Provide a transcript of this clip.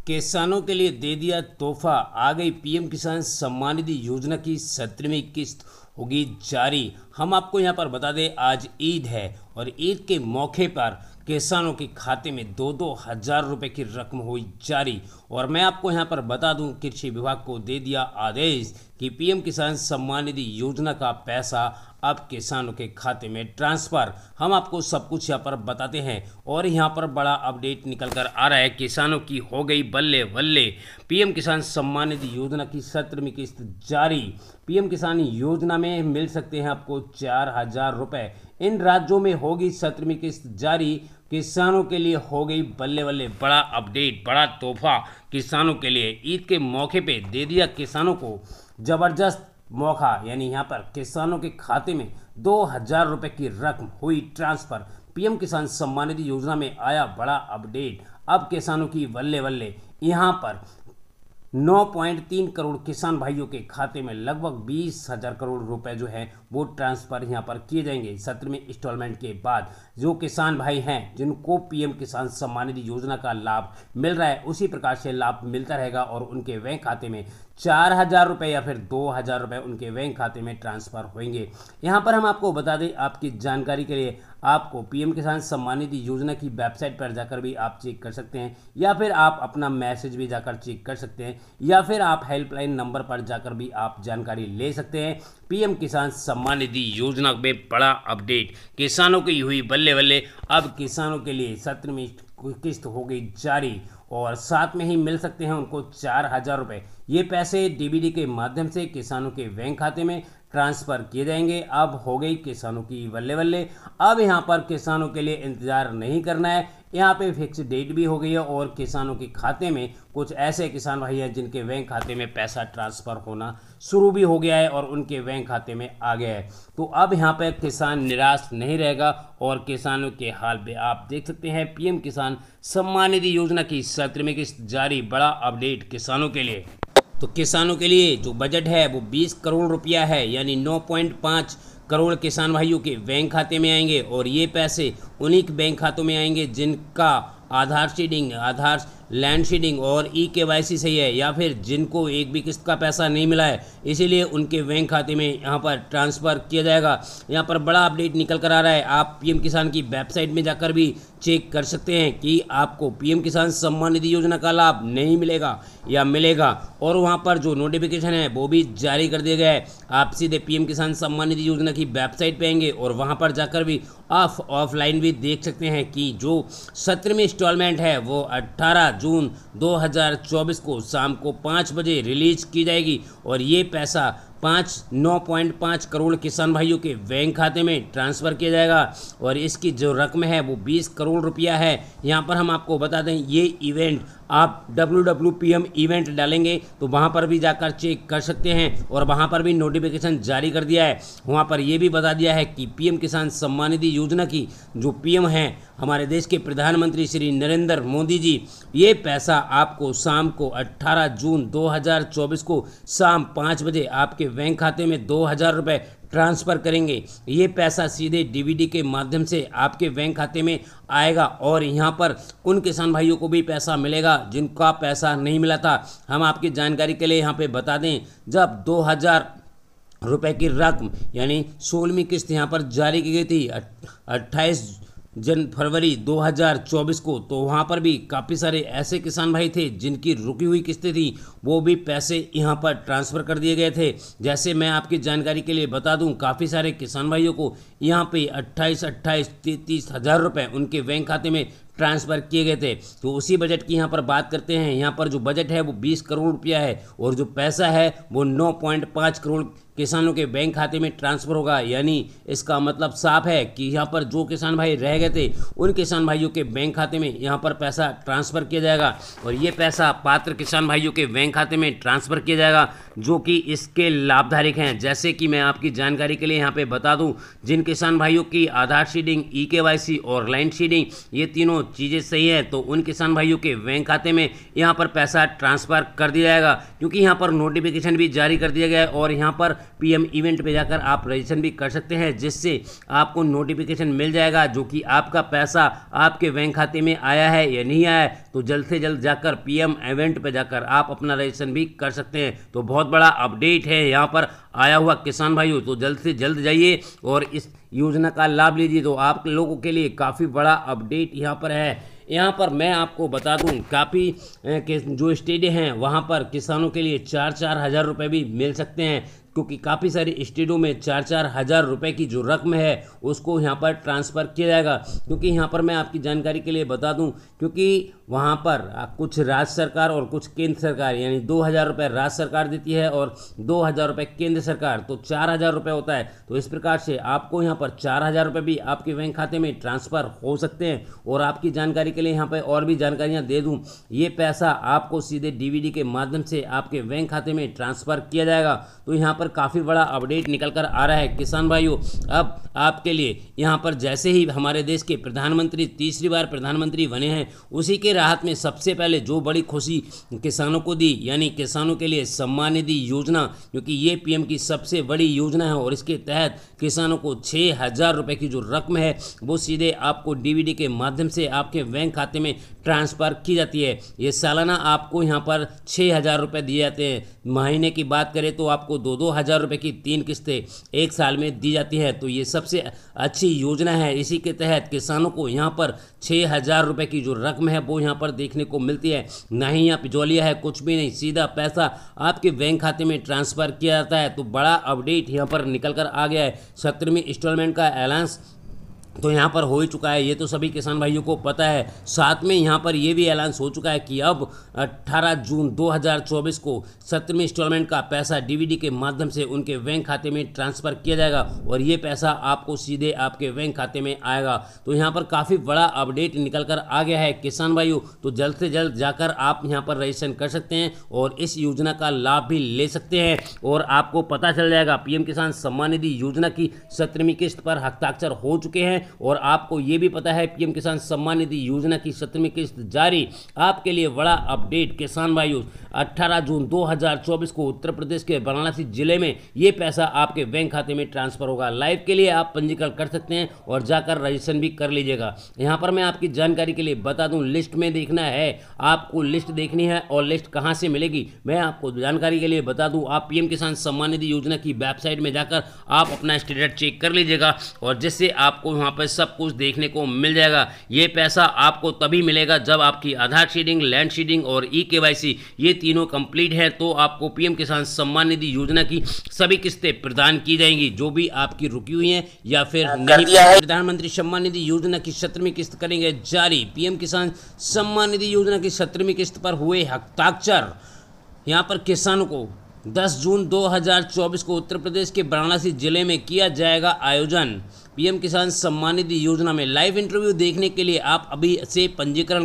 किसानों के लिए दे दिया तोहफा। आ गई पीएम किसान सम्मान निधि योजना की 17वीं किस्त होगी जारी। हम आपको यहां पर बता दें, आज ईद है और ईद के मौके पर किसानों के खाते में 2-2 हज़ार रुपये की रकम हुई जारी। और मैं आपको यहां पर बता दूं, कृषि विभाग को दे दिया आदेश कि पीएम किसान सम्मान निधि योजना का पैसा अब किसानों के खाते में ट्रांसफ़र। हम आपको सब कुछ यहाँ पर बताते हैं और यहाँ पर बड़ा अपडेट निकल कर आ रहा है। किसानों की हो गई बल्ले बल्ले। पीएम किसान सम्मान निधि योजना की 17वीं किस्त जारी। पीएम किसान योजना में मिल सकते हैं आपको 4,000 रुपये। इन राज्यों में होगी 17वीं किस्त जारी। किसानों के लिए हो गई बल्ले बल्ले। बड़ा अपडेट, बड़ा तोहफा किसानों के लिए। ईद के मौके पे दे दिया किसानों को ज़बरदस्त मौका, यानी यहाँ पर किसानों के खाते में 2,000 रुपये की रकम हुई ट्रांसफ़र। पीएम किसान सम्मान निधि योजना में आया बड़ा अपडेट। अब किसानों की बल्ले बल्ले। यहाँ पर 9.3 करोड़ किसान भाइयों के खाते में लगभग 20,000 करोड़ रुपए जो है वो ट्रांसफ़र यहाँ पर किए जाएंगे 17वें इंस्टॉलमेंट के बाद। जो किसान भाई हैं जिनको पीएम किसान सम्मान निधि योजना का लाभ मिल रहा है, उसी प्रकार से लाभ मिलता रहेगा और उनके बैंक खाते में 4,000 रुपये या फिर 2,000 रुपये उनके बैंक खाते में ट्रांसफ़र होंगे। यहाँ पर हम आपको बता दें, आपकी जानकारी के लिए, आपको पीएम किसान सम्मान निधि योजना की वेबसाइट पर जाकर भी आप चेक कर सकते हैं, या फिर आप अपना मैसेज भी जाकर चेक कर सकते हैं, या फिर आप हेल्पलाइन नंबर पर जाकर भी आप जानकारी ले सकते हैं। पीएम किसान सम्मान निधि योजना में बड़ा अपडेट। किसानों की हुई बल्ले बल्ले। अब किसानों के लिए 17वीं किस्त हो गई जारी और साथ में ही मिल सकते हैं उनको 4,000 रुपये। ये पैसे डीबीडी के माध्यम से किसानों के बैंक खाते में ट्रांसफ़र किए जाएंगे। अब हो गई किसानों की बल्ले बल्ले। अब यहाँ पर किसानों के लिए इंतज़ार नहीं करना है, यहाँ पे फिक्स डेट भी हो गई है और किसानों के खाते में कुछ ऐसे किसान भाई हैं जिनके बैंक खाते में पैसा ट्रांसफ़र होना शुरू भी हो गया है और उनके बैंक खाते में आ गया है। तो अब यहाँ पे किसान निराश नहीं रहेगा और किसानों के हाल पे आप देख सकते हैं। पीएम किसान सम्मान निधि योजना की 17वीं किस्त जारी। बड़ा अपडेट किसानों के लिए। तो किसानों के लिए जो बजट है वो 20 करोड़ रुपया है, यानी 9.5 करोड़ किसान भाइयों के बैंक खाते में आएंगे और ये पैसे उन्हीं के बैंक खातों में आएंगे जिनका आधार सीडिंग, आधार लैंड सीडिंग और KYC सही है, या फिर जिनको एक भी किस्त का पैसा नहीं मिला है, इसीलिए उनके बैंक खाते में यहाँ पर ट्रांसफ़र किया जाएगा। यहाँ पर बड़ा अपडेट निकल कर आ रहा है। आप पीएम किसान की वेबसाइट में जाकर भी चेक कर सकते हैं कि आपको पीएम किसान सम्मान निधि योजना का लाभ नहीं मिलेगा या मिलेगा, और वहाँ पर जो नोटिफिकेशन है वो भी जारी कर दिया गया है। आप सीधे पीएम किसान सम्मान निधि योजना की वेबसाइट पे आएंगे और वहाँ पर जाकर भी ऑफलाइन भी देख सकते हैं कि जो 17वीं इंस्टॉलमेंट है वो 18 जून 2024 को शाम को 5 बजे रिलीज की जाएगी और ये पैसा 9.5 करोड़ किसान भाइयों के बैंक खाते में ट्रांसफ़र किया जाएगा और इसकी जो रकम है वो 20 करोड़ रुपया है। यहाँ पर हम आपको बता दें, ये इवेंट आप www.pm इवेंट डालेंगे तो वहाँ पर भी जाकर चेक कर सकते हैं और वहाँ पर भी नोटिफिकेशन जारी कर दिया है। वहाँ पर ये भी बता दिया है कि पीएम किसान सम्मान निधि योजना की जो पीएम हैं हमारे देश के प्रधानमंत्री श्री नरेंद्र मोदी जी, ये पैसा आपको शाम को 18 जून 2024 को शाम 5 बजे आपके बैंक खाते में 2,000 रुपये ट्रांसफ़र करेंगे। ये पैसा सीधे डीबीडी के माध्यम से आपके बैंक खाते में आएगा और यहाँ पर उन किसान भाइयों को भी पैसा मिलेगा जिनका पैसा नहीं मिला था। हम आपकी जानकारी के लिए यहाँ पे बता दें, जब 2,000 रुपये की रकम यानी 16वीं किस्त यहाँ पर जारी की गई थी 28 फरवरी 2024 को, तो वहाँ पर भी काफ़ी सारे ऐसे किसान भाई थे जिनकी रुकी हुई किस्तें थी, वो भी पैसे यहाँ पर ट्रांसफ़र कर दिए गए थे। जैसे मैं आपकी जानकारी के लिए बता दूं, काफ़ी सारे किसान भाइयों को यहाँ पे 28-30 हज़ार रुपये उनके बैंक खाते में ट्रांसफ़र किए गए थे। तो उसी बजट की यहाँ पर बात करते हैं। यहाँ पर जो बजट है वो 20 करोड़ रुपया है और जो पैसा है वो 9.5 करोड़ किसानों के बैंक खाते में ट्रांसफ़र होगा। यानी इसका मतलब साफ है कि यहाँ पर जो किसान भाई रह गए थे उन किसान भाइयों के बैंक खाते में यहाँ पर पैसा ट्रांसफ़र किया जाएगा और ये पैसा पात्र किसान भाइयों के बैंक खाते में ट्रांसफ़र किया जाएगा जो कि इसके लाभधारक हैं। जैसे कि मैं आपकी जानकारी के लिए यहाँ पे बता दूँ, जिन किसान भाइयों की आधार सीडिंग, KYC और लैंड सीडिंग ये तीनों चीज़ें सही हैं तो उन किसान भाइयों के बैंक खाते में यहाँ पर पैसा ट्रांसफ़र कर दिया जाएगा, क्योंकि यहाँ पर नोटिफिकेशन भी जारी कर दिया गया है और यहाँ पर पीएम इवेंट पे जाकर आप रजिस्ट्रेशन भी कर सकते हैं, जिससे आपको नोटिफिकेशन मिल जाएगा जो कि आपका पैसा आपके बैंक खाते में आया है या नहीं आया है। तो जल्द से जल्द जाकर पीएम इवेंट पे जाकर आप अपना रजिस्ट्रेशन भी कर सकते हैं। तो बहुत बड़ा अपडेट है यहाँ पर आया हुआ किसान भाइयों, तो जल्द से जल्द जाइए और इस योजना का लाभ लीजिए। तो आप लोगों के लिए काफ़ी बड़ा अपडेट यहाँ पर है। यहाँ पर मैं आपको बता दूं काफ़ी जो स्टेडियम हैं वहाँ पर किसानों के लिए 4-4 हज़ार रुपये भी मिल सकते हैं, क्योंकि काफ़ी सारे स्टेटों में 4-4 हज़ार रुपये की जो रकम है उसको यहाँ पर ट्रांसफ़र किया जाएगा। क्योंकि यहाँ पर मैं आपकी जानकारी के लिए बता दूं, क्योंकि वहाँ पर कुछ राज्य सरकार और कुछ केंद्र सरकार, यानी 2,000 रुपये राज्य सरकार देती है और 2,000 रुपये केंद्र सरकार, तो 4,000 रुपये होता है। तो इस प्रकार से आपको यहाँ पर 4,000 रुपये भी आपके बैंक खाते में ट्रांसफ़र हो सकते हैं। और आपकी जानकारी के लिए यहाँ पर और भी जानकारियाँ दे दूँ, ये पैसा आपको सीधे डीबीडी के माध्यम से आपके बैंक खाते में ट्रांसफ़र किया जाएगा। तो यहाँ पर काफ़ी बड़ा अपडेट निकल कर आ रहा है किसान भाइयों। अब आपके लिए यहाँ पर जैसे ही हमारे देश के प्रधानमंत्री तीसरी बार प्रधानमंत्री बने हैं, उसी के राहत में सबसे पहले जो बड़ी खुशी किसानों को दी, यानी किसानों के लिए सम्मान निधि योजना, क्योंकि ये पीएम की सबसे बड़ी योजना है और इसके तहत किसानों को 6,000 रुपये की जो रकम है वो सीधे आपको डीबीडी के माध्यम से आपके बैंक खाते में ट्रांसफ़र की जाती है। ये सालाना आपको यहाँ पर 6,000 रुपये दिए जाते हैं। महीने की बात करें तो आपको 2-2 हज़ार रुपये की 3 किस्तें एक साल में दी जाती है। तो ये सबसे अच्छी योजना है। इसी के तहत किसानों को यहाँ पर 6,000 रुपये की जो रकम है वो यहाँ पर देखने को मिलती है। ना ही यहाँ पिजौलिया है, कुछ भी नहीं, सीधा पैसा आपके बैंक खाते में ट्रांसफ़र किया जाता है। तो बड़ा अपडेट यहाँ पर निकल कर आ गया है। 17वीं इंस्टॉलमेंट का ऐलान तो यहाँ पर हो ही चुका है, ये तो सभी किसान भाइयों को पता है। साथ में यहाँ पर ये भी ऐलान हो चुका है कि अब 18 जून 2024 को 17वीं इंस्टॉलमेंट का पैसा डीबीडी के माध्यम से उनके बैंक खाते में ट्रांसफ़र किया जाएगा और ये पैसा आपको सीधे आपके बैंक खाते में आएगा। तो यहाँ पर काफ़ी बड़ा अपडेट निकल कर आ गया है किसान भाइयों। तो जल्द से जल्द जाकर आप यहाँ पर रजिस्ट्रेशन कर सकते हैं और इस योजना का लाभ भी ले सकते हैं और आपको पता चल जाएगा पीएम किसान सम्मान निधि योजना की 17वीं किस्त पर हस्ताक्षर हो चुके हैं। और आपको ये भी पता है पीएम किसान सम्मान निधि योजना की 17वीं किस्त जारी। आपके लिए बड़ा अपडेट किसान भाइयों, 18 जून 2024 को उत्तर प्रदेश के वाराणसी जिले में ये पैसा आपके बैंक खाते में ट्रांसफर होगा। लाइव के लिए आप पंजीकरण कर सकते हैं और जाकर रजिस्ट्रेशन भी कर लीजिएगा। यहाँ पर मैं आपकी जानकारी के लिए बता दूं, लिस्ट में देखना है, आपको लिस्ट देखनी है और लिस्ट कहाँ से मिलेगी मैं आपको जानकारी के लिए बता दूं। आप पीएम किसान सम्मान निधि योजना की वेबसाइट में जाकर आप अपना स्टेटस चेक कर लीजिएगा और जिससे आपको वहाँ पर सब कुछ देखने को मिल जाएगा। ये पैसा आपको तभी मिलेगा जब आपकी आधार सीडिंग, लैंड सीडिंग और ई-केवाईसी ये तीनों कंप्लीट है, तो आपको पीएम किसान सम्मान निधि योजना की सभी किस्तें प्रदान की जाएंगी जो भी आपकी रुकी हुई हैं या फिर नहीं। प्रधानमंत्री सम्मान निधि योजना की 17वीं किस्त करेंगे जारी। पीएम किसान सम्मान निधि योजना की 17वीं किस्त पर हुए हस्ताक्षर। यहाँ पर किसानों को 10 जून 2024 को उत्तर प्रदेश के वाराणसी जिले में किया जाएगा आयोजन। पीएम किसान सम्मान निधि योजना में लाइव इंटरव्यू देखने के लिए आप अभी से पंजीकरण